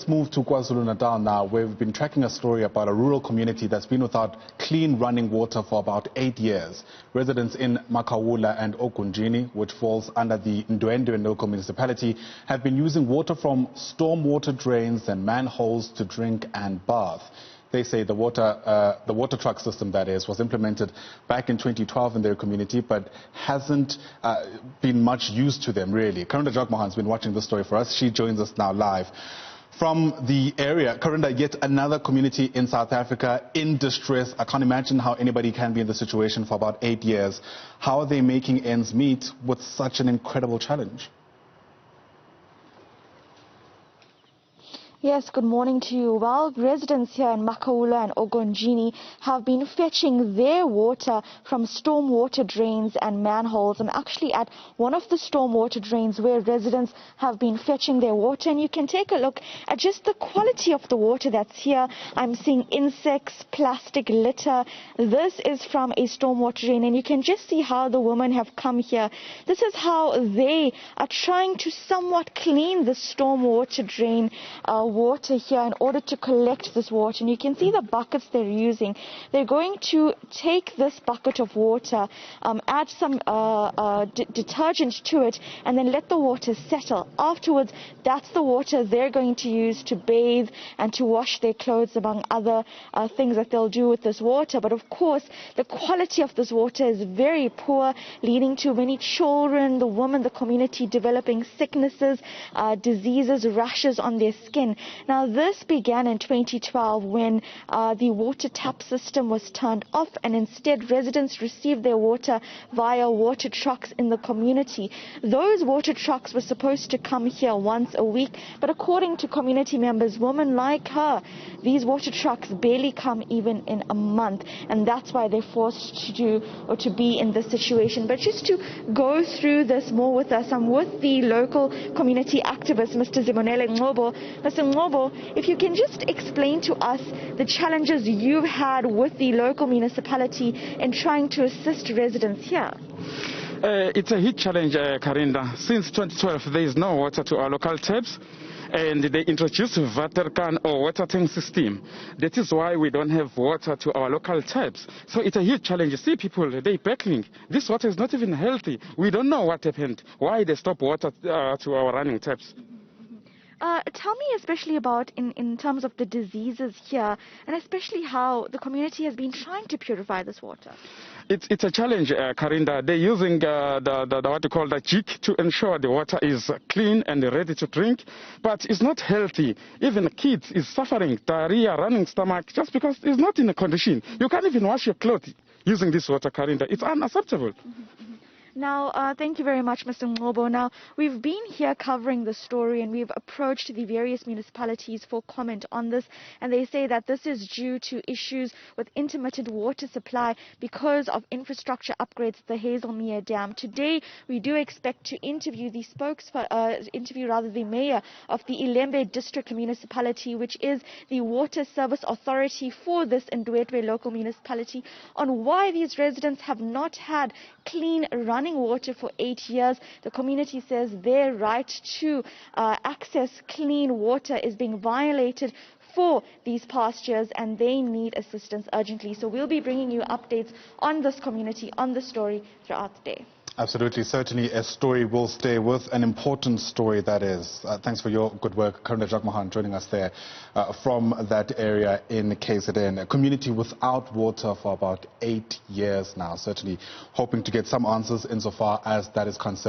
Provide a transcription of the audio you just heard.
Let's move to KwaZulu-Natal now, where we've been tracking a story about a rural community that's been without clean running water for about 8 years. Residents in Makhawula and Ogunjini, which falls under the Ndwedwe Local Municipality, have been using water from stormwater drains and manholes to drink and bath. They say the water truck system, that is, was implemented back in 2012 in their community, but hasn't been much use to them, really. Karinda Jagmohan has been watching this story for us. She joins us now live from the area. Karinda, yet another community in South Africa in distress. I can't imagine how anybody can be in this situation for about 8 years. How are they making ends meet with such an incredible challenge? Yes, good morning to you. Well, residents here in Makhawula and Ogunjini have been fetching their water from stormwater drains and manholes. I'm actually at one of the stormwater drains where residents have been fetching their water, and you can take a look at just the quality of the water that's here. I'm seeing insects, plastic litter. This is from a stormwater drain, and you can just see how the women have come here. This is how they are trying to somewhat clean the stormwater drain water here in order to collect this water. And you can see the buckets they're using. They're going to take this bucket of water, add some detergent to it, and then let the water settle. Afterwards, that's the water they're going to use to bathe and to wash their clothes, among other things that they'll do with this water. But of course, the quality of this water is very poor, leading to many children, the women, the community developing sicknesses, diseases, rashes on their skin. Now, this began in 2012 when the water tap system was turned off, and instead residents received their water via water trucks in the community. Those water trucks were supposed to come here once a week, but according to community members, women like her, these water trucks barely come even in a month, and that's why they're forced to do or to be in this situation. But just to go through this more with us, I'm with the local community activist, Mr. Ndwedwe. Mr. Ngobo, if you can just explain to us the challenges you've had with the local municipality in trying to assist residents here. It's a huge challenge, Karinda. Since 2012, there is no water to our local taps, and they introduced water can or water tank system. That is why we don't have water to our local taps. So it's a huge challenge. You see people, they battling. This water is not even healthy. We don't know what happened, why they stop water to our running taps. Tell me especially about in terms of the diseases here, and especially how the community has been trying to purify this water. It's a challenge, Karinda. They're using the what you call the jig to ensure the water is clean and ready to drink, but it's not healthy. Even kids is suffering diarrhea, running stomach, just because it's not in a condition. You can't even wash your clothes using this water, Karinda. It's unacceptable. Now, thank you very much, Mr. Ngobo. Now, we've been here covering the story, and we've approached the various municipalities for comment on this, and they say that this is due to issues with intermittent water supply because of infrastructure upgrades at the Hazelmere Dam. Today, we do expect to interview the the mayor of the Ilembe District Municipality, which is the water service authority for this Ndwedwe Local Municipality, on why these residents have not had clean running water for 8 years. The community says their right to access clean water is being violated for these past years, and they need assistance urgently. So we'll be bringing you updates on this community, on the story throughout the day. Absolutely. Certainly a story will stay with, an important story that is. Thanks for your good work. Karinda Jagmohan joining us there from that area in KZN. A community without water for about 8 years now. Certainly hoping to get some answers insofar as that is concerned.